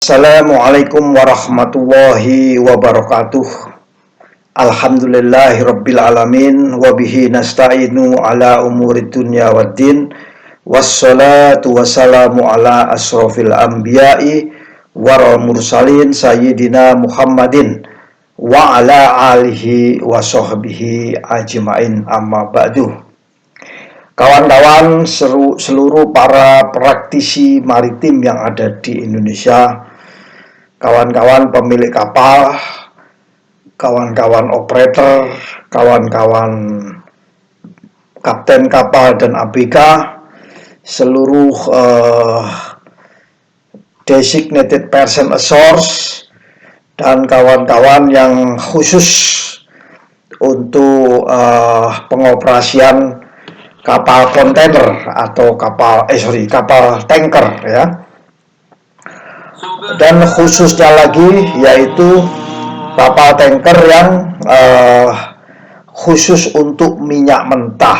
Assalamualaikum warahmatullahi wabarakatuh. Alhamdulillahirabbil alamin wa bihi nasta'inu ala umuri dunya waddin. Wassalatu wassalamu ala asrofil anbiya'i wal mursalin sayyidina Muhammadin wa ala alihi wa sahbihi ajmain, amma ba'du. Kawan-kawan seluruh para praktisi maritim yang ada di Indonesia, kawan-kawan pemilik kapal, kawan-kawan operator, kawan-kawan kapten kapal dan ABK, seluruh designated person ashore, dan kawan-kawan yang khusus untuk pengoperasian kapal kontainer atau kapal tanker ya. Dan khususnya lagi yaitu kapal tanker yang khusus untuk minyak mentah.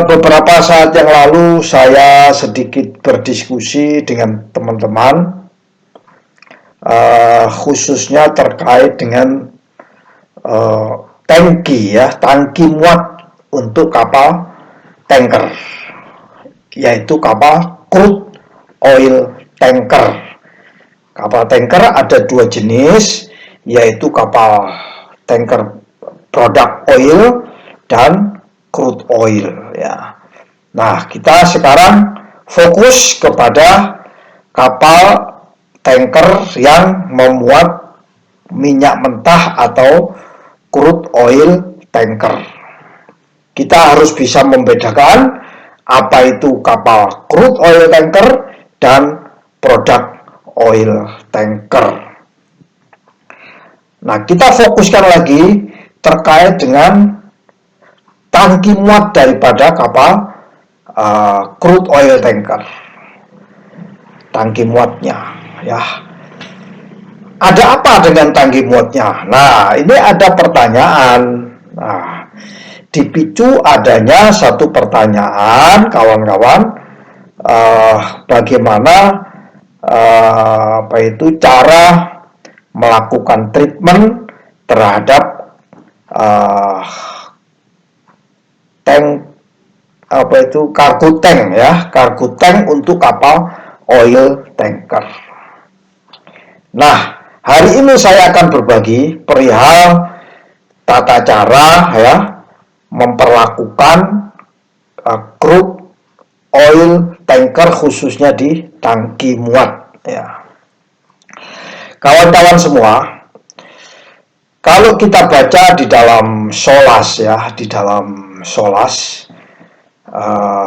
Beberapa saat yang lalu saya sedikit berdiskusi dengan teman-teman, khususnya terkait dengan tangki muat untuk kapal tanker, yaitu kapal crude oil tanker. Kapal tanker ada dua jenis, yaitu kapal tanker product oil dan crude oil ya. Nah, kita sekarang fokus kepada kapal tanker yang memuat minyak mentah atau crude oil tanker. Kita harus bisa membedakan apa itu kapal crude oil tanker dan product oil tanker. Nah, kita fokuskan lagi terkait dengan tangki muat daripada kapal crude oil tanker. Tangki muatnya ya. Ada apa dengan tangki muatnya? Nah, ini ada pertanyaan. Nah, dipicu adanya satu pertanyaan, kawan-kawan, bagaimana cara melakukan treatment terhadap cargo tank untuk kapal oil tanker. Nah, hari ini saya akan berbagi perihal tata cara ya memperlakukan crude oil tanker khususnya di tangki muat ya. Kawan-kawan semua, kalau kita baca di dalam SOLAS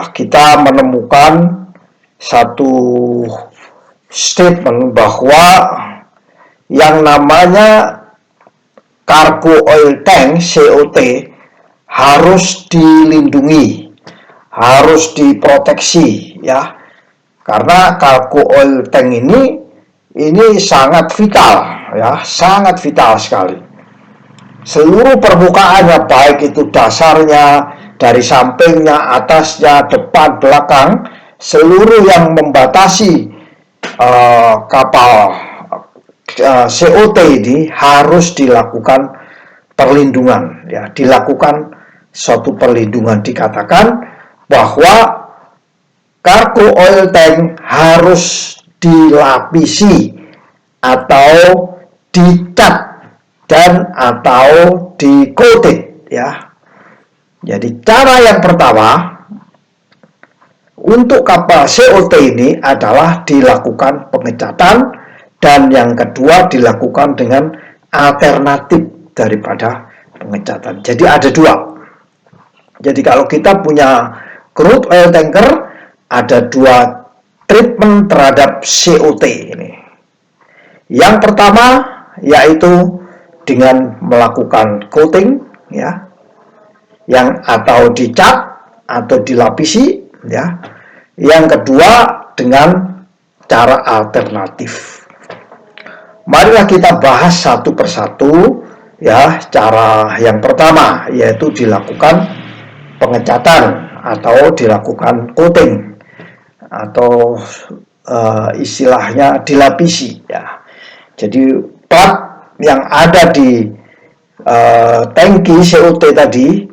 kita menemukan satu statement bahwa yang namanya cargo oil tank COT harus dilindungi, harus diproteksi ya. Karena cargo oil tank ini sangat vital ya, sangat vital sekali. Seluruh permukaannya, baik itu dasarnya, dari sampingnya, atasnya, depan, belakang, seluruh yang membatasi kapal COT ini harus dilakukan perlindungan ya, dilakukan suatu perlindungan. Dikatakan bahwa cargo oil tank harus dilapisi atau dicat dan atau di-coated ya. Jadi cara yang pertama untuk kapal COT ini adalah dilakukan pengecatan, dan yang kedua dilakukan dengan alternatif daripada pengecatan. Jadi ada dua. Jadi kalau kita punya crude oil tanker, ada dua treatment terhadap COT ini. Yang pertama yaitu dengan melakukan coating ya, yang atau dicat atau dilapisi ya. Yang kedua dengan cara alternatif. Marilah kita bahas satu persatu ya. Cara yang pertama yaitu dilakukan pengecatan atau dilakukan coating atau istilahnya dilapisi ya. Jadi plat yang ada di tangki COT tadi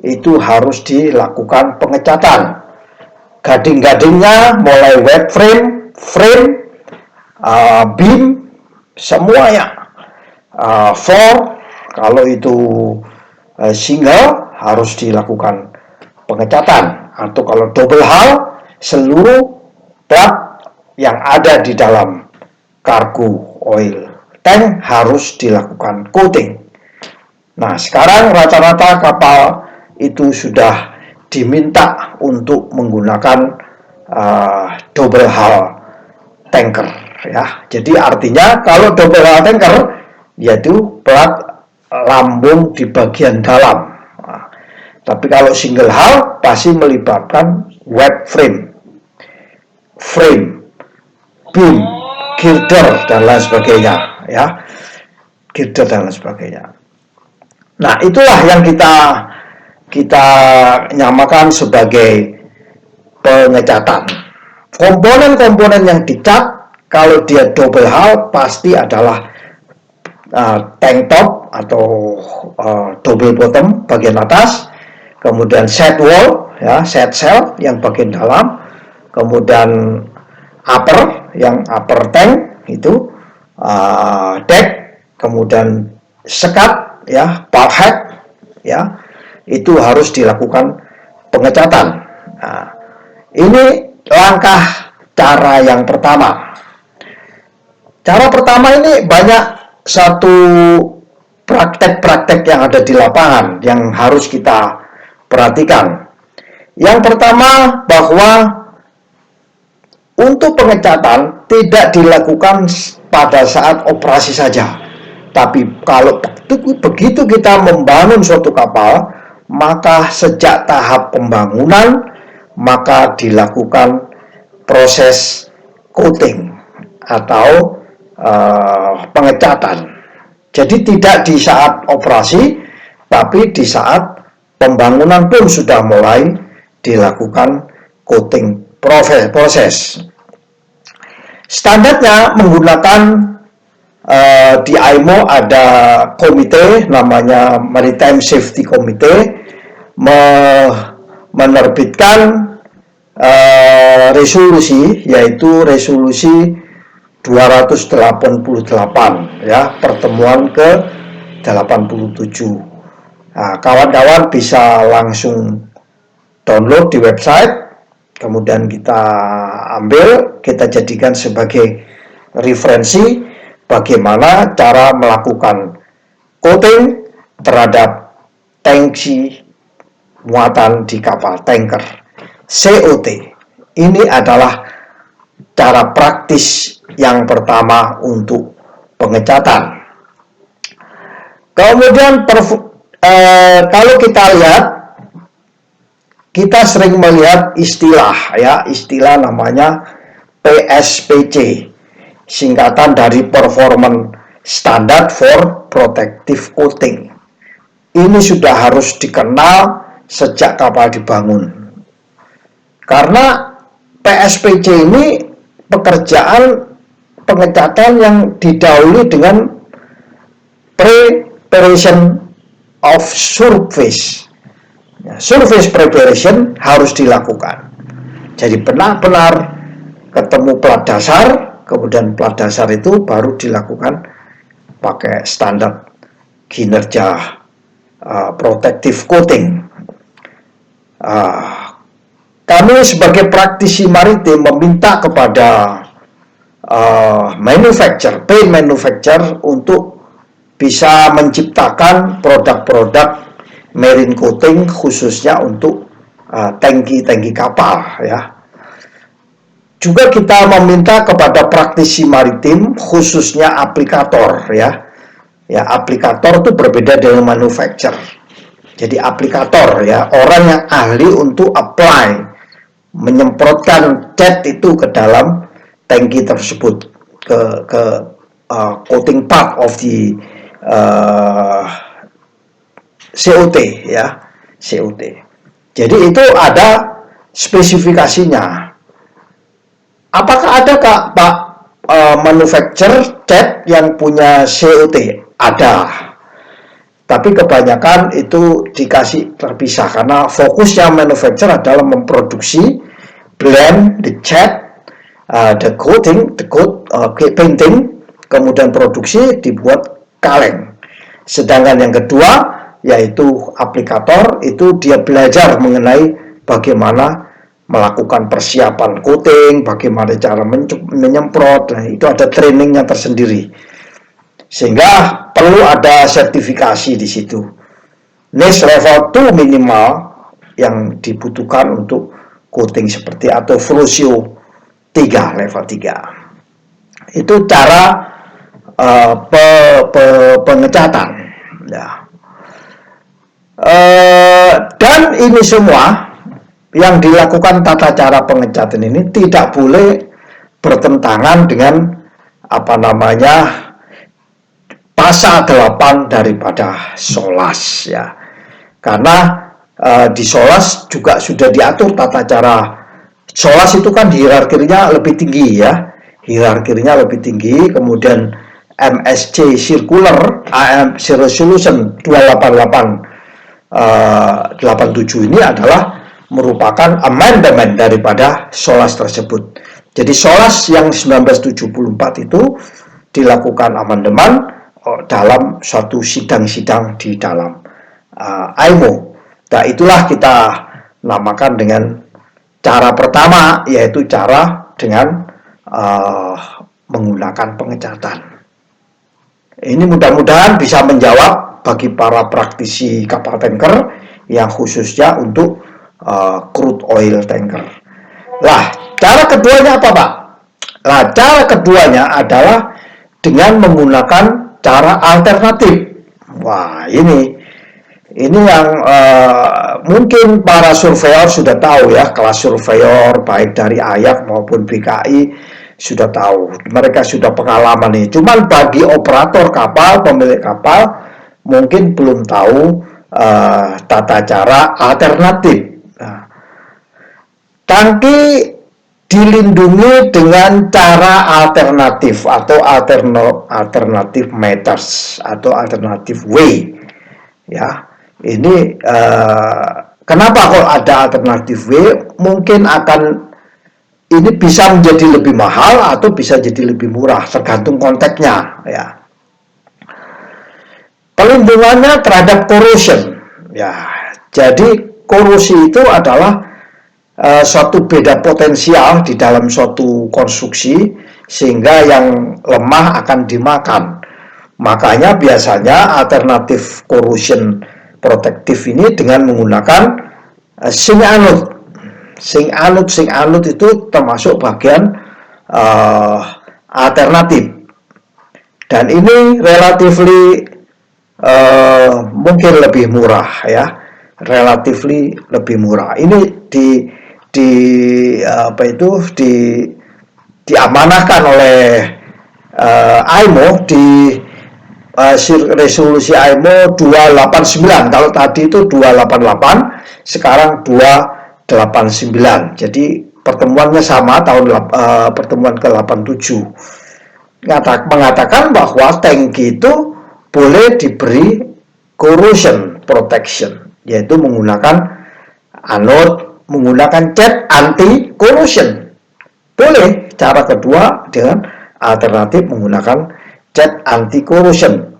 itu harus dilakukan pengecatan. Gading-gadingnya mulai wet frame, beam, semuanya. Floor kalau itu single harus dilakukan pengecatan, atau kalau double hull seluruh plat yang ada di dalam kargo oil tank harus dilakukan coating. Nah, sekarang rata-rata kapal itu sudah diminta untuk menggunakan double hull tanker ya. Jadi artinya kalau double hull tanker yaitu plat lambung di bagian dalam. Nah, tapi kalau single hull pasti melibatkan wet frame, beam, girder dan lain sebagainya ya. Girder dan lain sebagainya. Nah, itulah yang kita nyamakan sebagai pengecatan. Komponen-komponen yang dicat kalau dia double hull pasti adalah tank top atau double bottom bagian atas, kemudian set wall ya, set shell yang bagian dalam, kemudian upper yang upper tank itu, deck, kemudian sekat ya, bulkhead ya, itu harus dilakukan pengecatan. Nah, ini langkah cara yang pertama. Cara pertama ini banyak satu praktek-praktek yang ada di lapangan yang harus kita perhatikan. Yang pertama, bahwa untuk pengecatan tidak dilakukan pada saat operasi saja. Tapi kalau begitu kita membangun suatu kapal, maka sejak tahap pembangunan maka dilakukan proses coating atau pengecatan. Jadi tidak di saat operasi, tapi di saat pembangunan pun sudah mulai dilakukan coating proses. Standarnya menggunakan di IMO ada komite namanya Maritime Safety Committee menerbitkan resolusi, yaitu resolusi 288 ya, pertemuan ke 87. Nah, kawan-kawan bisa langsung download di website, kemudian kita ambil, kita jadikan sebagai referensi bagaimana cara melakukan coating terhadap tangki muatan di kapal tanker COT. Ini adalah cara praktis yang pertama untuk pengecatan. Kemudian kalau kita lihat, kita sering melihat istilah ya, istilah namanya PSPC, singkatan dari Performance Standard for Protective Coating. Ini sudah harus dikenal sejak kapal dibangun. Karena PSPC ini pekerjaan pengecatan yang didahului dengan preparation of surface. Surface preparation harus dilakukan. Jadi benar-benar ketemu plat dasar, kemudian plat dasar itu baru dilakukan pakai standar kinerja protective coating. Kami sebagai praktisi maritim meminta kepada paint manufacturer untuk bisa menciptakan produk-produk marine coating khususnya untuk tangki-tangki kapal ya. Juga kita meminta kepada praktisi maritim khususnya aplikator ya. Ya, aplikator itu berbeda dengan manufacturer. Jadi aplikator ya, orang yang ahli untuk apply, menyemprotkan cat itu ke dalam tangki tersebut, ke coating part of the COT ya, COT. Jadi itu ada spesifikasinya. Apakah ada Pak manufacturer cat yang punya COT? Ada. Tapi kebanyakan itu dikasih terpisah karena fokusnya manufacturer adalah memproduksi blend, the cat, the coating, painting, kemudian produksi dibuat kaleng. Sedangkan yang kedua yaitu aplikator, itu dia belajar mengenai bagaimana melakukan persiapan coating, bagaimana cara menyemprot. Nah, itu ada trainingnya tersendiri. Sehingga perlu ada sertifikasi di situ. NIST level 2 minimal yang dibutuhkan untuk coating seperti atau Flosio 3 level 3. Itu cara pengecatan. Ya. Dan ini semua yang dilakukan tata cara pengecatan ini tidak boleh bertentangan dengan pasal 8 daripada SOLAS ya. Karena di SOLAS juga sudah diatur tata cara. SOLAS itu kan hierarkinya lebih tinggi ya. Hierarkinya lebih tinggi, kemudian MSC Circular Resolution 28887 ini adalah merupakan amendement daripada SOLAS tersebut. Jadi SOLAS yang 1974 itu dilakukan amandemen dalam suatu sidang-sidang di dalam IMO. Nah, itulah kita namakan dengan cara pertama, yaitu cara dengan menggunakan pengecatan. Ini mudah-mudahan bisa menjawab bagi para praktisi kapal tanker yang khususnya untuk crude oil tanker. Lah, cara keduanya apa, Pak? Nah, cara keduanya adalah dengan menggunakan cara alternatif. Wah, ini yang mungkin para surveyor sudah tahu ya, kelas surveyor baik dari AYAK maupun BKI sudah tahu. Mereka sudah pengalaman nih. Cuman bagi operator kapal, pemilik kapal mungkin belum tahu tata cara alternatif. Nah, tangki dilindungi dengan cara alternatif atau alternatif meters atau alternatif way. Ya, ini kenapa kok ada alternatif way? Mungkin ini bisa menjadi lebih mahal atau bisa jadi lebih murah, tergantung konteksnya. Ya, pelindungannya terhadap corrosion. Ya, jadi korosi itu adalah suatu beda potensial di dalam suatu konstruksi sehingga yang lemah akan dimakan. Makanya biasanya alternatif corrosion protective ini dengan menggunakan zinc anode. Zinc anode itu termasuk bagian alternatif. Dan ini relatively mungkin lebih murah ya. Relatively lebih murah. Ini diamanahkan oleh IMO di resolusi IMO 289. Kalau tadi itu 288, sekarang 289. Jadi pertemuannya sama, pertemuan ke-87. Mengatakan bahwa tangki itu boleh diberi corrosion protection, yaitu menggunakan anode, menggunakan cat anti corrosion. Boleh. Cara kedua dengan alternatif menggunakan cat anti corrosion.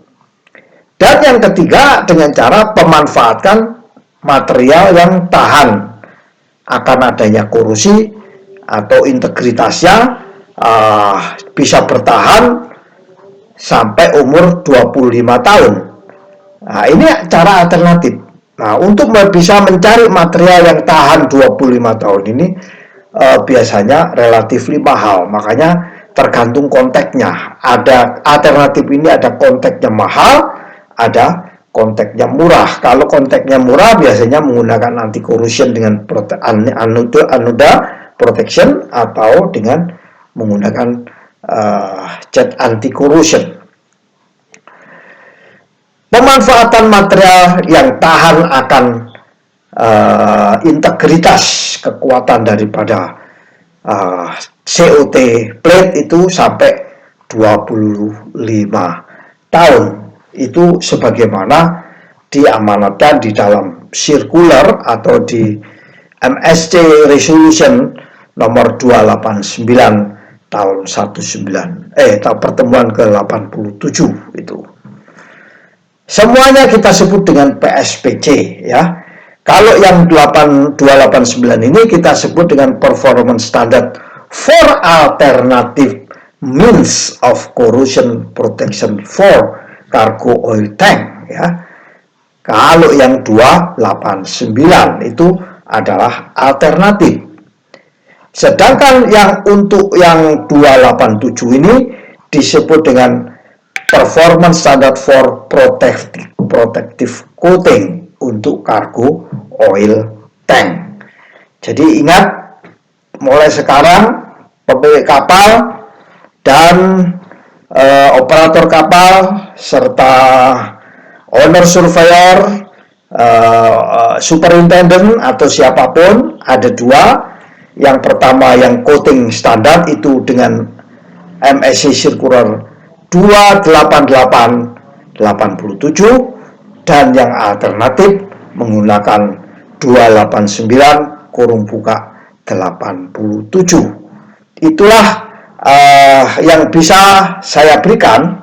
Dan yang ketiga dengan cara pemanfaatkan material yang tahan akan adanya korosi atau integritasnya bisa bertahan sampai umur 25 tahun. Nah, ini cara alternatif. Nah, untuk bisa mencari material yang tahan 25 tahun ini biasanya relatif mahal. Makanya tergantung konteksnya. Ada alternatif ini, ada konteksnya mahal, ada konteksnya murah. Kalau konteksnya murah biasanya menggunakan anti corrosion dengan anoda protection atau dengan menggunakan cat anti corrosion. Pemanfaatan material yang tahan akan integritas kekuatan daripada COT plate itu sampai 25 tahun. Itu sebagaimana diamanatkan di dalam circular atau di MSC Resolution nomor 289 tahun 19 pertemuan ke-87 itu. Semuanya kita sebut dengan PSPC ya. Kalau yang 289 ini kita sebut dengan Performance Standard for Alternative Means of Corrosion Protection for Cargo Oil Tank ya. Kalau yang 289 itu adalah alternatif. Sedangkan yang untuk yang 287 ini disebut dengan Performance Standard for Protective Coating untuk kargo oil tank. Jadi ingat, mulai sekarang pemilik kapal dan operator kapal serta owner surveyor, superintendent atau siapapun, ada dua. Yang pertama yang coating standar itu dengan MSC Circular 288/87 dan yang alternatif menggunakan 289/87. Itulah yang bisa saya berikan,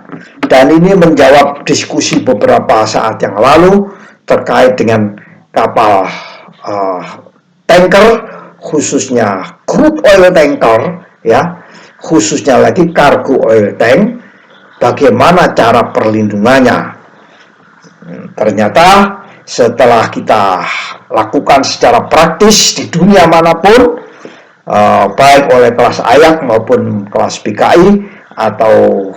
dan ini menjawab diskusi beberapa saat yang lalu terkait dengan kapal tanker, khususnya crude oil tanker ya, khususnya lagi cargo oil tank. Bagaimana cara perlindungannya? Ternyata setelah kita lakukan secara praktis di dunia manapun, baik oleh kelas AYAC maupun kelas PKI atau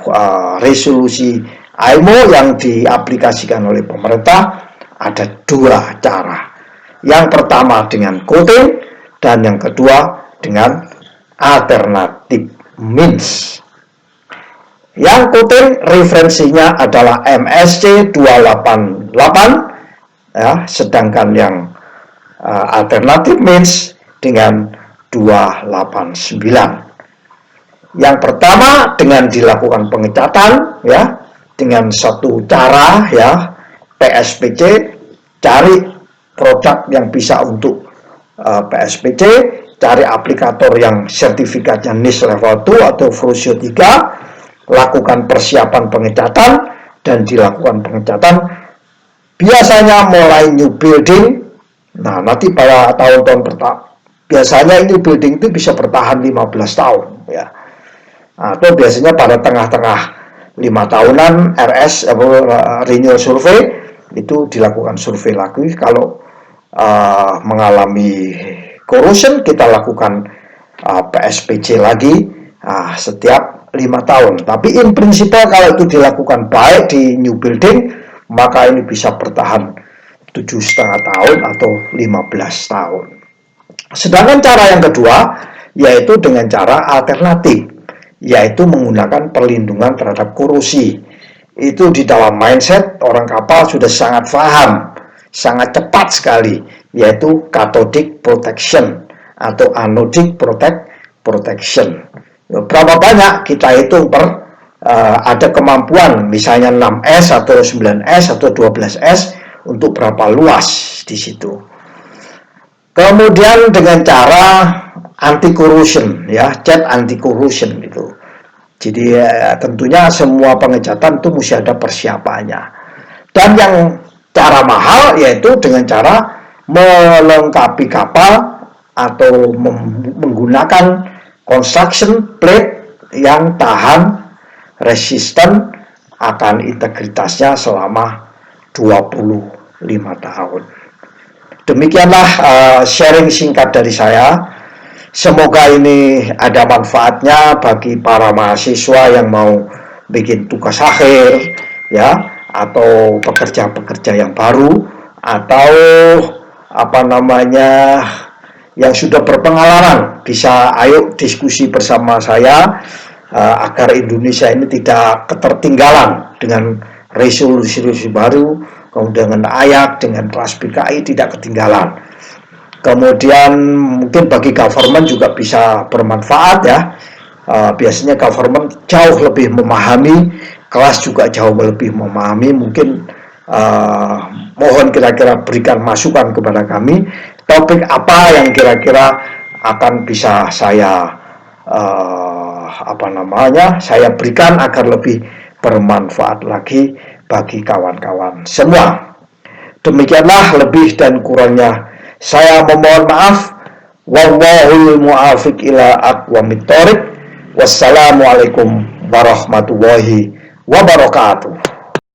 resolusi IMO yang diaplikasikan oleh pemerintah, ada dua cara. Yang pertama dengan coating dan yang kedua dengan alternative means. Yang coating referensinya adalah MSC 288 ya, sedangkan yang alternative means dengan 289. Yang pertama dengan dilakukan pengecatan ya, dengan satu cara ya, PSPC, cari produk yang bisa untuk PSPC, cari aplikator yang sertifikatnya NIS level 2 atau Frosio 3, lakukan persiapan pengecatan, dan dilakukan pengecatan biasanya mulai new building. Nah, nanti pada tahun-tahun pertama biasanya ini building itu bisa bertahan 15 tahun ya. Atau biasanya pada tengah-tengah 5 tahunan RS renewal survey itu dilakukan survei lagi. Kalau mengalami corrosion, kita lakukan PSPC lagi setiap 5 tahun. Tapi in principle kalau itu dilakukan baik di new building, maka ini bisa bertahan 7,5 tahun atau 15 tahun. Sedangkan cara yang kedua yaitu dengan cara alternatif, yaitu menggunakan perlindungan terhadap korosi. Itu di dalam mindset orang kapal sudah sangat paham, sangat cepat sekali, yaitu cathodic protection atau anodic protection. Berapa banyak kita hitung ada kemampuan, misalnya 6S atau 9S atau 12S untuk berapa luas di situ. Kemudian dengan cara anti corrosion ya, cat anti corrosion itu. Jadi tentunya semua pengecatan itu mesti ada persiapannya. Dan yang cara mahal yaitu dengan cara melengkapi kapal atau menggunakan construction plate yang tahan, resisten, akan integritasnya selama 25 tahun. Demikianlah sharing singkat dari saya. Semoga ini ada manfaatnya bagi para mahasiswa yang mau bikin tugas akhir ya, atau pekerja-pekerja yang baru, atau yang sudah berpengalaman. Bisa ayo diskusi bersama saya agar Indonesia ini tidak ketertinggalan dengan resolusi baru, kemudian dengan AYAC, dengan kelas PKI tidak ketinggalan. Kemudian mungkin bagi government juga bisa bermanfaat ya. Biasanya government jauh lebih memahami, kelas juga jauh lebih memahami. Mungkin mohon kira-kira berikan masukan kepada kami, topik apa yang kira-kira akan bisa saya saya berikan agar lebih bermanfaat lagi bagi kawan-kawan semua. Demikianlah lebih dan kurangnya saya memohon maaf. Wallahul muwaffiq ila aqwamit thoriq. Wassalamualaikum warahmatullahi wabarakatuh.